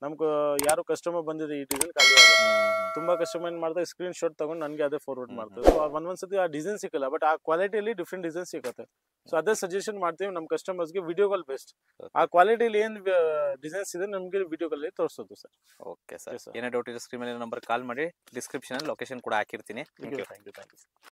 ನಮ್ಗೆ ಯಾರು ಕಸ್ಟಮರ್ ಬಂದಿದೆ ಈ ಡಿಸೈನ್ ಖಾಲಿ ಆಗುತ್ತೆ. ತುಂಬಾ ಕಸ್ಟಮರ್ ಏನ್ ಮಾಡ್ತಾರೆ, ಸ್ಕ್ರೀನ್ ಶಾಟ್ ತಗೊಂಡು ನನಗೆ ಅದೇ ಫಾರ್ವರ್ಡ್ ಮಾಡ್ತಾರೆ. ಸೊ ಒಂದ್ಸತಿ ಆ ಡಿಸೈನ್ ಸಿಕ್ಕಲ್ಲ, ಬಟ್ ಆ ಕ್ವಾಲಿಟಿಯಲ್ಲಿ ಡಿಫ್ರೆಂಟ್ ಡಿಸೈನ್ ಸಿಗುತ್ತೆ. ಸೊ ಅದೇ ಸಜೆಷನ್ ಮಾಡ್ತೀವಿ ನಮ್ಮ ಕಸ್ಟಮರ್ಸ್ಗೆ. Video call best. ಆ ಕ್ವಾಲಿಟಿಲಿ ಏನ್ ಡಿಸೈನ್ಸ್ ಇದೆ ನಮ್ಗೆ ವಿಡಿಯೋ ಕಾಲ್ ತೋರಿಸೋದು ಸರ್. ಓಕೆ ಸರ್, ಏನೇ ಡೌಟ್ ಇದೆ ಸ್ಕ್ರೀನ್ ಮೇಲೆ ನಂಬರ್ ಕಾಲ್ ಮಾಡಿ. ಡಿಸ್ಕ್ರಿಪ್ಷನ್ ಅಲ್ಲಿ ಲೊಕೇಶನ್ ಕೂಡ ಹಾಕಿರ್ತೀನಿ. Thank you.